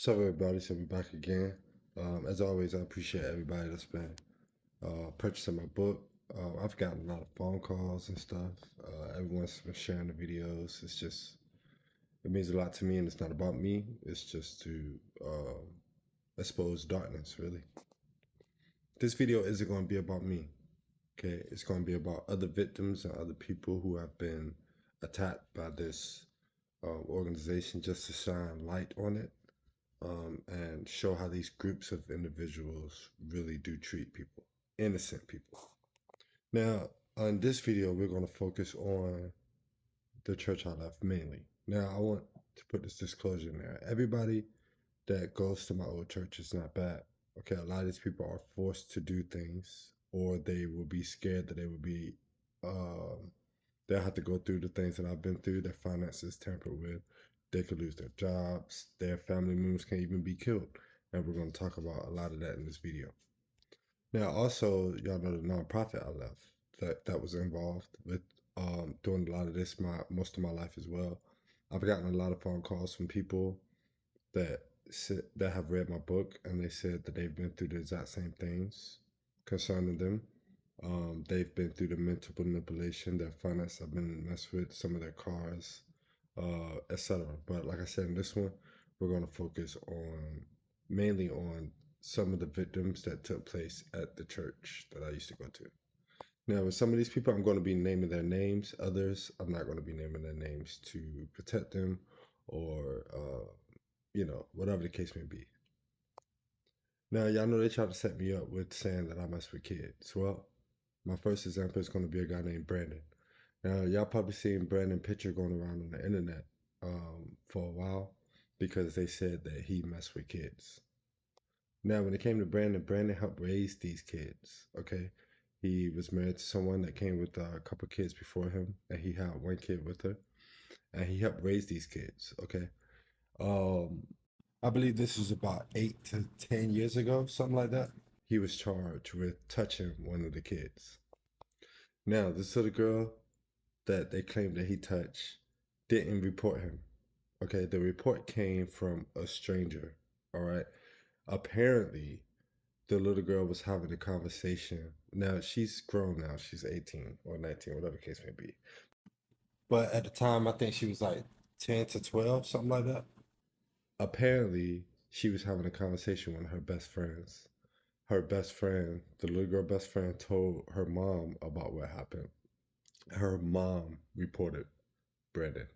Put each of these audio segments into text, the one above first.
What's up, everybody? So we're back again. As always, I appreciate everybody that's been purchasing my book. I've gotten a lot of phone calls and stuff. Everyone's been sharing the videos. It means a lot to me, and it's not about me. It's just to expose darkness, really. This video isn't going to be about me, okay? It's going to be about other victims and other people who have been attacked by this organization, just to shine light on it. And show how these groups of individuals really do treat people, innocent people. Now, on this video, we're going to focus on the church I left mainly. Now, I want to put this disclosure in there. Everybody that goes to my old church is not bad. Okay, a lot of these people are forced to do things, or they will be scared that they'll have to go through the things that I've been through, their finances tampered with. They could lose their jobs, their family members can even be killed. And we're going to talk about a lot of that in this video. Now, also, y'all know the nonprofit I left that was involved with doing a lot of this most of my life as well. I've gotten a lot of phone calls from people that have read my book, and they said that they've been through the exact same things concerning them. They've been through the mental manipulation, their finance have been messed with, some of their cars, etc. But like I said, in this one, we're going to focus mainly on some of the victims that took place at the church that I used to go to. Now, with some of these people, I'm going to be naming their names. Others, I'm not going to be naming their names to protect them or, whatever the case may be. Now, y'all know they tried to set me up with saying that I mess with kids. Well, my first example is going to be a guy named Brandon. Now, y'all probably seen Brandon's picture going around on the internet for a while because they said that he messed with kids. Now, when it came to Brandon, Brandon helped raise these kids, okay? He was married to someone that came with a couple kids before him, and he had one kid with her, and he helped raise these kids, okay? I believe this was about 8 to 10 years ago, something like that. He was charged with touching one of the kids. Now, this little girl that they claimed that he touched didn't report him. Okay, the report came from a stranger. All right. Apparently, the little girl was having a conversation. Now, she's grown now. She's 18 or 19, whatever the case may be. But at the time, I think she was like 10 to 12, something like that. Apparently, she was having a conversation with her best friends. Her best friend, the little girl best friend, told her mom about what happened. Her mom reported Brandon.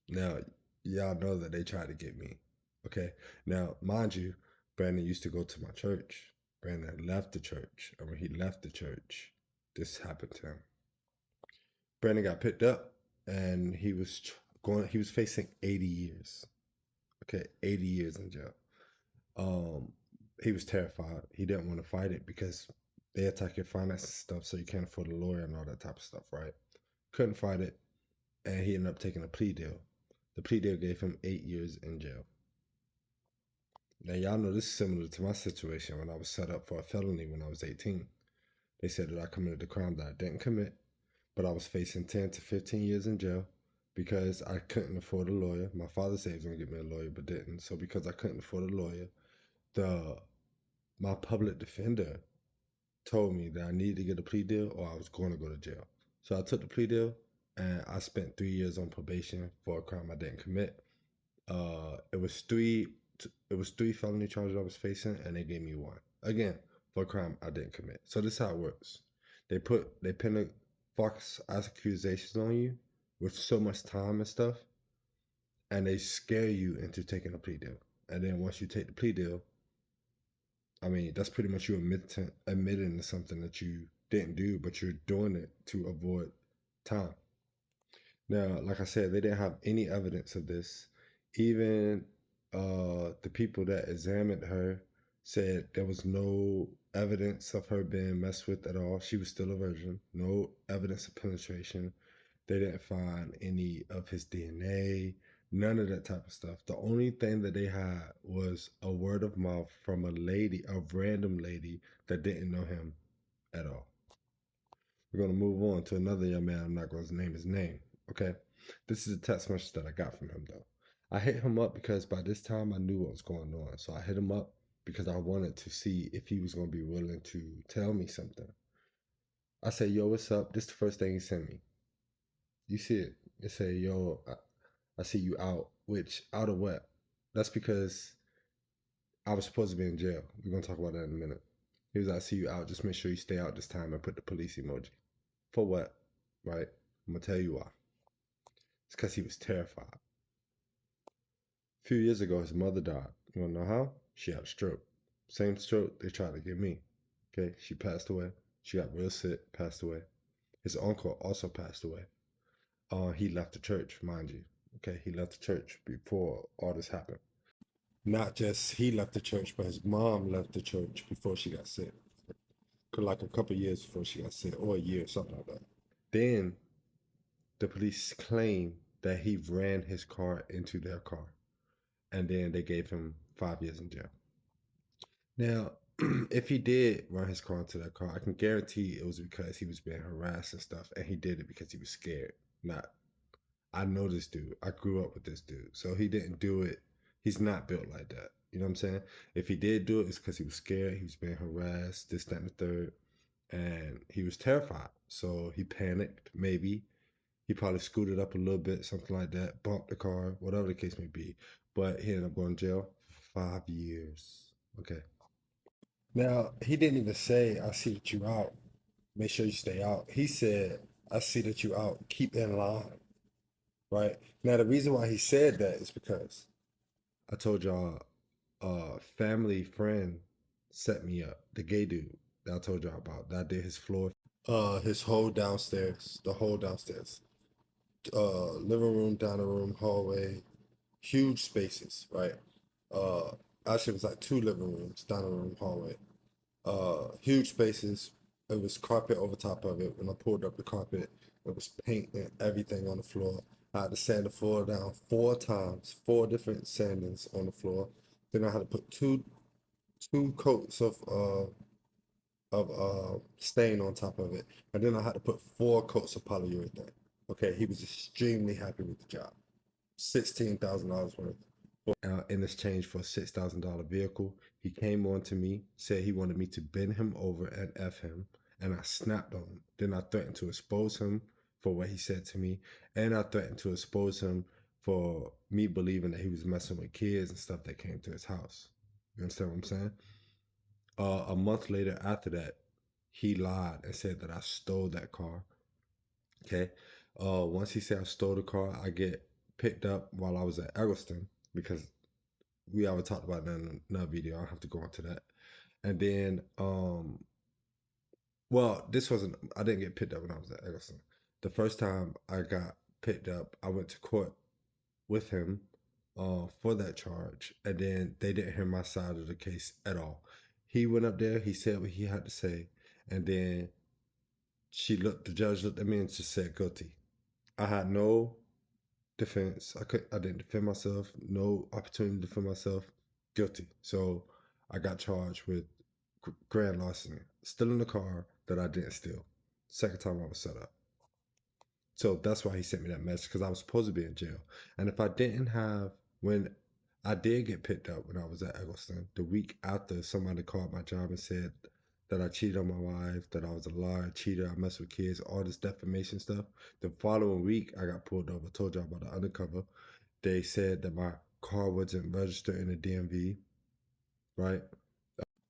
Now, y'all know that they tried to get me. Okay. Now, mind you, Brandon used to go to my church. Brandon left the church. And when he left the church, this happened to him. Brandon got picked up and he was facing 80 years. Okay, 80 years in jail. He was terrified. He didn't want to fight it because they attack your finances and stuff, so you can't afford a lawyer and all that type of stuff, right? Couldn't fight it, and he ended up taking a plea deal. The plea deal gave him 8 years in jail. Now, y'all know this is similar to my situation when I was set up for a felony when I was 18. They said that I committed a crime that I didn't commit, but I was facing 10 to 15 years in jail because I couldn't afford a lawyer. My father said he was going to get me a lawyer, but didn't. So because I couldn't afford a lawyer, my public defender told me that I needed to get a plea deal or I was going to go to jail. So I took the plea deal and I spent 3 years on probation for a crime I didn't commit. It was three felony charges I was facing, and they gave me one again for a crime I didn't commit. So this is how it works. They pin a false accusations on you with so much time and stuff, and they scare you into taking a plea deal. And then once you take the plea deal, I mean, that's pretty much you admitting to something that you didn't do, but you're doing it to avoid time. Now, like I said, they didn't have any evidence of this. Even the people that examined her said there was no evidence of her being messed with at all. She was still a virgin. No evidence of penetration. They didn't find any of his DNA, none of that type of stuff. The only thing that they had was a word of mouth from a random lady that didn't know him at all. We're going to move on to another young man. I'm not going to name his name. Okay. This is a text message that I got from him, though. I hit him up because by this time I knew what was going on. So I hit him up because I wanted to see if he was going to be willing to tell me something. I said, yo, what's up? This is the first thing he sent me. You see it. It say, yo, I see you out. Which, out of what? That's because I was supposed to be in jail. We're going to talk about that in a minute. He was like, I see you out. Just make sure you stay out this time and put the police emoji. For what? Right? I'm going to tell you why. It's because he was terrified. A few years ago, his mother died. You want to know how? She had a stroke. Same stroke they tried to give me. Okay, she passed away. She got real sick, passed away. His uncle also passed away. He left the church, mind you. Okay, he left the church before all this happened. Not just he left the church, but his mom left the church before she got sick. Like a couple years before she got sick, or a year, something like that. Then the police claimed that he ran his car into their car, and then they gave him 5 years in jail. Now, if he did run his car into that car, I can guarantee it was because he was being harassed and stuff, and he did it because he was scared. Not, I know this dude. I grew up with this dude, so he didn't do it. He's not built like that. You know what I'm saying? If he did do it, it's because he was scared. He was being harassed, this, that, and the third, and he was terrified. So he panicked. Maybe he probably scooted up a little bit, something like that, bumped the car, whatever the case may be. But he ended up going to jail for 5 years. Okay. Now, he didn't even say, I see that you out. Make sure you stay out. He said, I see that you out. Keep in line. Right? Now, the reason why he said that is because I told y'all, family friend set me up. The gay dude that I told y'all about. That I did his floor. His whole downstairs. The whole downstairs. Living room, dining room, hallway. Huge spaces, right? Uh, Actually, it was like two living rooms, dining room, hallway. Huge spaces. It was carpet over top of it. When I pulled up the carpet, it was paint and everything on the floor. I had to sand the floor down 4 times, 4 different sandings on the floor. Then I had to put two coats of stain on top of it, and then I had to put 4 coats of polyurethane. Okay, he was extremely happy with the job. $16,000 worth. In exchange for a $6,000 vehicle, he came on to me, said he wanted me to bend him over and F him, and I snapped on him. Then I threatened to expose him for what he said to me, and I threatened to expose him for me believing that he was messing with kids and stuff that came to his house. You understand what I'm saying? A month later after that, he lied and said that I stole that car. Okay. Once he said I stole the car, I get picked up while I was at Eggleston because we already talked about that in another video. I don't have to go into that. And then, well, this wasn't, I didn't get picked up when I was at Eggleston. The first time I got picked up, I went to court with him for that charge. And then they didn't hear my side of the case at all. He went up there, he said what he had to say. And then the judge looked at me and just said guilty. I had no defense. I didn't defend myself. No opportunity to defend myself. Guilty. So I got charged with grand larceny, stealing the car that I didn't steal. Second time I was set up. So that's why he sent me that message, because I was supposed to be in jail. And if I didn't have, when I did get picked up when I was at Eggleston, the week after, somebody called my job and said that I cheated on my wife, that I was a liar, cheater, I messed with kids, all this defamation stuff. The following week, I got pulled over. Told y'all about the undercover. They said that my car wasn't registered in the DMV, right?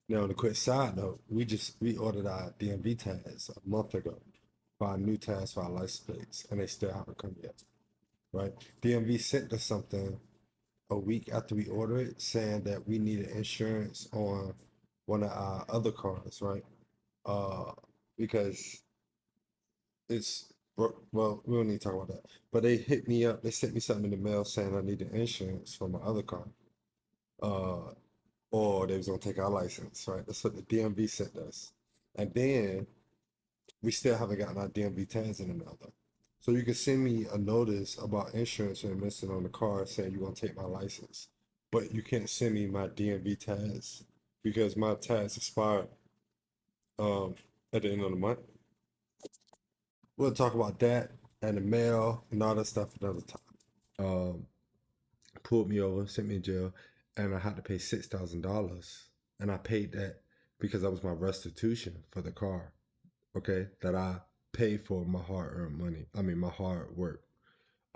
Now, on a quick side note, we ordered our DMV tags a month ago for our new tags for our license plates, and they still haven't come yet, right? DMV sent us something a week after we ordered it, saying that we needed insurance on one of our other cars, right? Because it's well, we don't need to talk about that. But they hit me up. They sent me something in the mail saying I needed insurance for my other car. Or they was gonna take our license, right? That's what the DMV sent us. And then we still haven't gotten our DMV tags in the mail though. So you can send me a notice about insurance and missing on the car saying you're gonna take my license. But you can't send me my DMV tags because my tags expire at the end of the month. We'll talk about that and the mail and all that stuff another time. pulled me over, sent me in jail, and I had to pay $6,000. And I paid that because that was my restitution for the car, okay, that I paid for my hard-earned money. I mean, my hard work.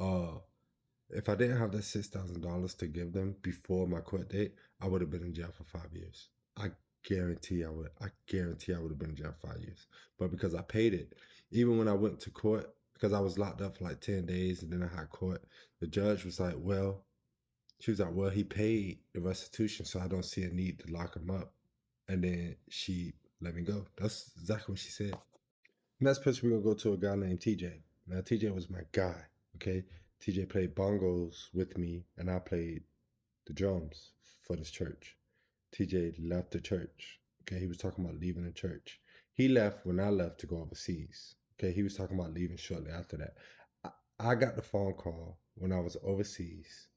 Uh, if I didn't have that $6,000 to give them before my court date, I would have been in jail for 5 years. I guarantee I would. I guarantee I would have been in jail 5 years. But because I paid it, even when I went to court, because I was locked up for like 10 days and then I had court, the judge was like, she was like, well, he paid the restitution, so I don't see a need to lock him up. And then she let me go. That's exactly what she said. Next person, we're going to go to a guy named TJ. Now, TJ was my guy, okay? TJ played bongos with me, and I played the drums for this church. TJ left the church, okay? He was talking about leaving the church. He left when I left to go overseas, okay? He was talking about leaving shortly after that. I got the phone call when I was overseas,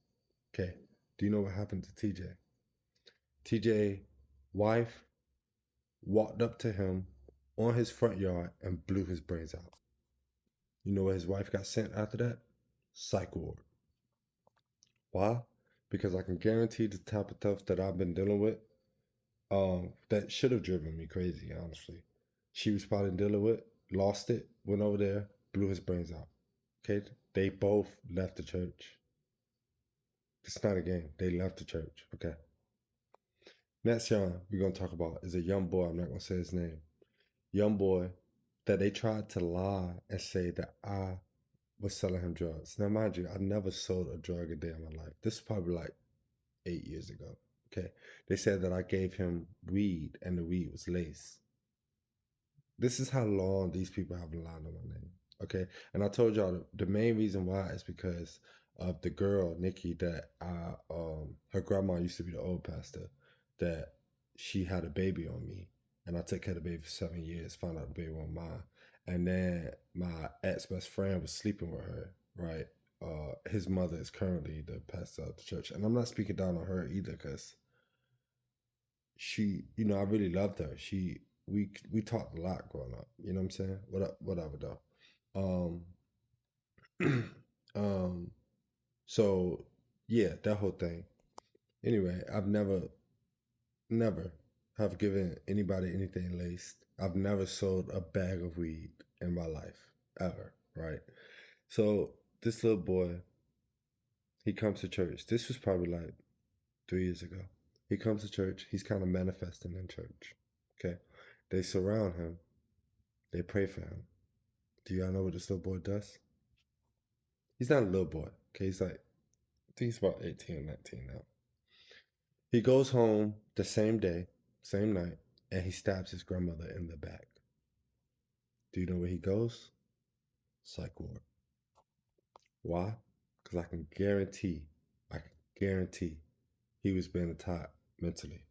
okay? Do you know what happened to TJ? TJ wife walked up to him on his front yard and blew his brains out. You know where his wife got sent after that? Psych ward. Why? Because I can guarantee the type of stuff that I've been dealing with, that should have driven me crazy, honestly. She was probably dealing with, lost it, went over there, blew his brains out. Okay? They both left the church. It's not a game. They left the church. Okay. Next young we're gonna talk about is a young boy. I'm not gonna say his name. Young boy that they tried to lie and say that I was selling him drugs. Now, mind you, I never sold a drug a day in my life. This is probably like 8 years ago. Okay. They said that I gave him weed and the weed was lace. This is how long these people have lied on my name. Okay. And I told y'all the main reason why is because of the girl, Nikki, that her grandma used to be the old pastor, that she had a baby on me. And I took care of the baby for 7 years, found out the baby wasn't mine. And then my ex best friend was sleeping with her, right? His mother is currently the pastor of the church. And I'm not speaking down on her either, because she, I really loved her. We talked a lot growing up. You know what I'm saying? Whatever though. Um, so yeah, that whole thing. Anyway, I've never have given anybody anything laced. I've never sold a bag of weed in my life, ever, right? So this little boy, he comes to church. This was probably like 3 years ago. He comes to church. He's kind of manifesting in church. Okay. They surround him. They pray for him. Do y'all know what this little boy does? He's not a little boy. Okay. He's like, I think he's about 18 or 19 now. He goes home the same day, same night, and he stabs his grandmother in the back. Do you know where he goes? Psych ward. Why? Because I can guarantee he was being attacked mentally.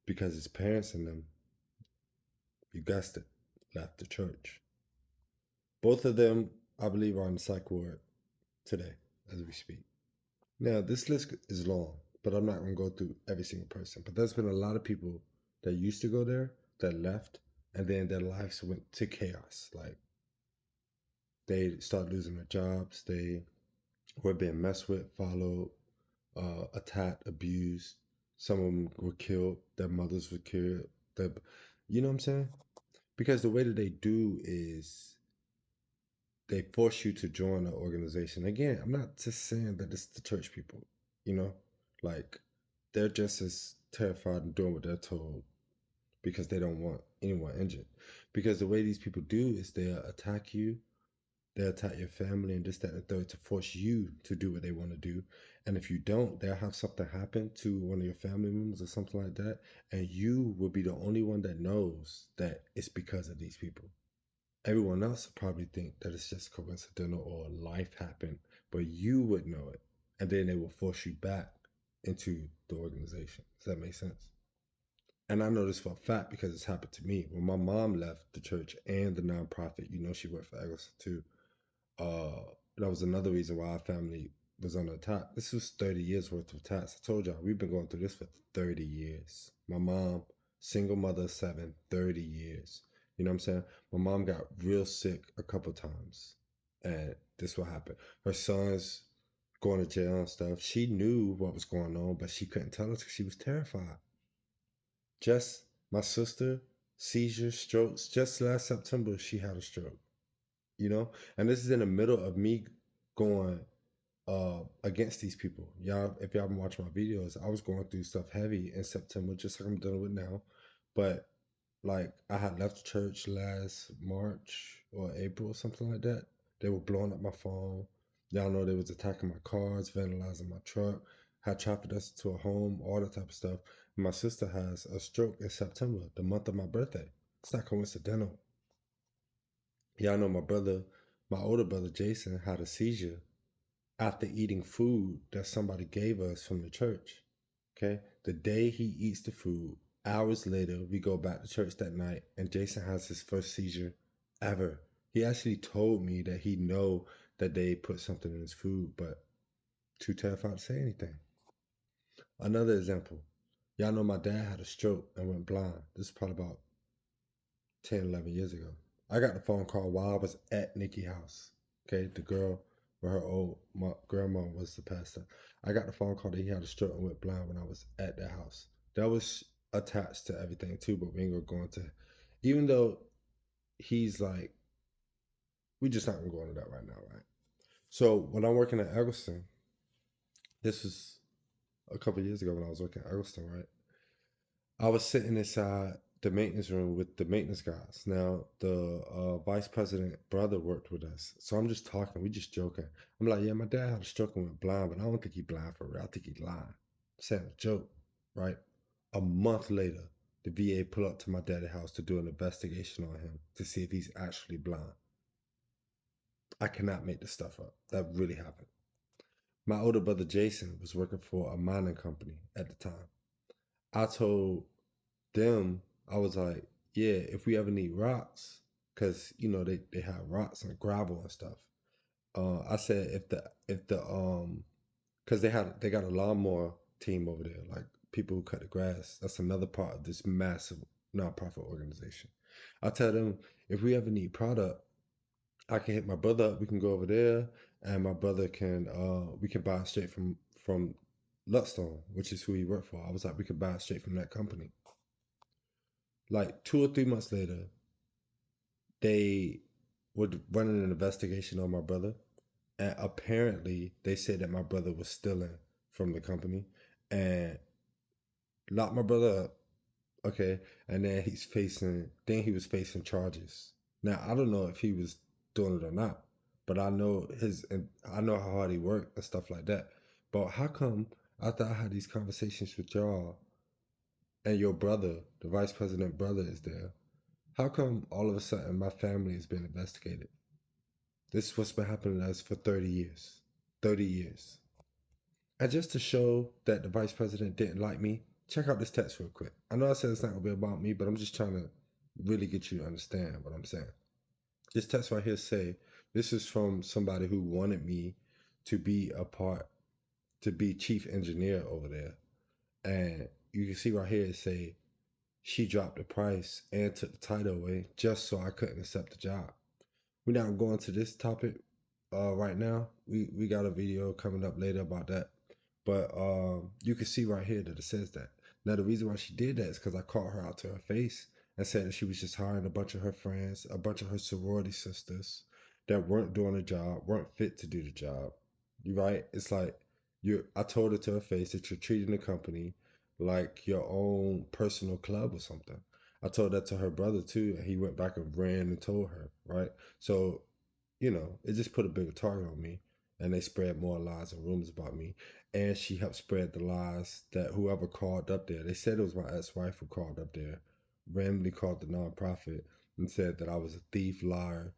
Because his parents and them, you guessed it, left the church. Both of them, I believe, are in the psych ward today as we speak. Now, this list is long, but I'm not going to go through every single person. But there's been a lot of people that used to go there that left, and then their lives went to chaos. Like, they started losing their jobs, they were being messed with, followed, attacked, abused. Some of them were killed, their mothers were killed. You know what I'm saying? Because the way that they do is they force you to join an organization. Again, I'm not just saying that it's the church people, like they're just as terrified and doing what they're told because they don't want anyone injured. Because the way these people do is they'll attack you, they'll attack your family and this, that, and the third to force you to do what they want to do. And if you don't, they'll have something happen to one of your family members or something like that. And you will be the only one that knows that it's because of these people. Everyone else will probably think that it's just coincidental or life happened, but you would know it. And then they will force you back into the organization. Does that make sense? And I know this for a fact because it's happened to me. When my mom left the church and the nonprofit, she worked for Eggleson too. That was another reason why our family was under attack. This was 30 years worth of attacks. I told y'all, we've been going through this for 30 years. My mom, single mother of 7, 30 years. You know what I'm saying? My mom got real sick a couple times. And this what happened. Her sons going to jail and stuff. She knew what was going on, but she couldn't tell us because she was terrified. Just my sister, seizures, strokes. Just last September, she had a stroke. You know, and this is in the middle of me going against these people. Y'all, if y'all been watching my videos, I was going through stuff heavy in September, just like I'm dealing with now. But like I had left church last March or April, something like that. They were blowing up my phone. Y'all know they was attacking my cars, vandalizing my truck, had trafficked us to a home, all that type of stuff. My sister has a stroke in September, the month of my birthday. It's not coincidental. Y'all know my older brother Jason had a seizure after eating food that somebody gave us from the church. Okay. The day he eats the food, hours later, we go back to church that night and Jason has his first seizure ever. He actually told me that he know that they put something in his food, but too terrified to say anything. Another example. Y'all know my dad had a stroke and went blind. This is probably about 10, 11 years ago. I got the phone call while I was at Nikki house. Okay, the girl where her old grandma was the pastor. I got the phone call that he had a stroke and went blind when I was at that house. That was attached to everything too, but we ain't gonna go into. Even though he's like, we just not gonna go into that right now, right? So when I'm working at Eggleston, this was a couple years ago when I was working at Eggleston, right? I was sitting inside the maintenance room with the maintenance guys. Now, the vice president brother worked with us. So I'm just talking. We just joking. I'm like, yeah, my dad had a stroke and went blind, but I don't think he blind for real. I think he lying. I'm saying a joke, right? A month later, the VA pull up to my daddy's house to do an investigation on him to see if he's actually blind. I cannot make this stuff up. That really happened. My older brother Jason was working for a mining company at the time. I told them, I was like, yeah, if we ever need rocks, because you know they have rocks and gravel and stuff. I said if the because they got a lawnmower team over there, like people who cut the grass. That's another part of this massive nonprofit organization. I tell them if we ever need product, I can hit my brother up. We can go over there, and my brother can we can buy it straight from Lutstone, which is who he worked for. I was like, we could buy it straight from that company. Like 2 or 3 months later, they were running an investigation on my brother, and apparently they said that my brother was stealing from the company and locked my brother up. Okay, and then he was facing charges. Now I don't know if he was doing it or not, but I know how hard he worked and stuff like that. But how come after I had these conversations with y'all and your brother, the vice president brother, is there? How come all of a sudden my family has been investigated? This is what's been happening to us for 30 years. 30 years. And just to show that the vice president didn't like me, check out this text real quick. I know I said it's not going to be about me, but I'm just trying to really get you to understand what I'm saying. This text right here say, this is from somebody who wanted me to be to be chief engineer over there. And you can see right here it say, she dropped the price and took the title away just so I couldn't accept the job. We're not going to this topic right now. We got a video coming up later about that. But you can see right here that it says that. Now the reason why she did that is because I caught her out to her face and said that she was just hiring a bunch of her friends, a bunch of her sorority sisters that weren't doing the job, weren't fit to do the job. You right? It's like I told her to her face that you're treating the company like your own personal club or something. I told that to her brother too, and he went back and ran and told her, right? So, you know, it just put a bigger target on me, and they spread more lies and rumors about me. And she helped spread the lies that whoever called up there, they said it was my ex-wife who called up there, randomly called the nonprofit and said that I was a thief, liar,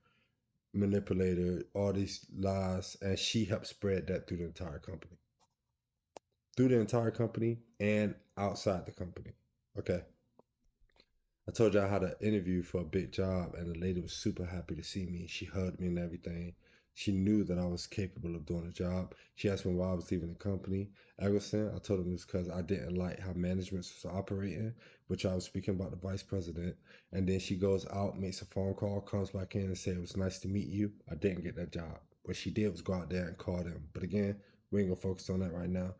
manipulator, all these lies, and she helped spread that through the entire company. Through the entire company and outside the company. Okay. I told you I had an interview for a big job, and the lady was super happy to see me. She hugged me and everything. She knew that I was capable of doing the job. She asked me why I was leaving the company. Eggleston, I told them it was because I didn't like how management was operating, which I was speaking about the vice president. And then she goes out, makes a phone call, comes back in and says, it was nice to meet you. I didn't get that job. What she did was go out there and call them. But again, We ain't gonna focus on that right now.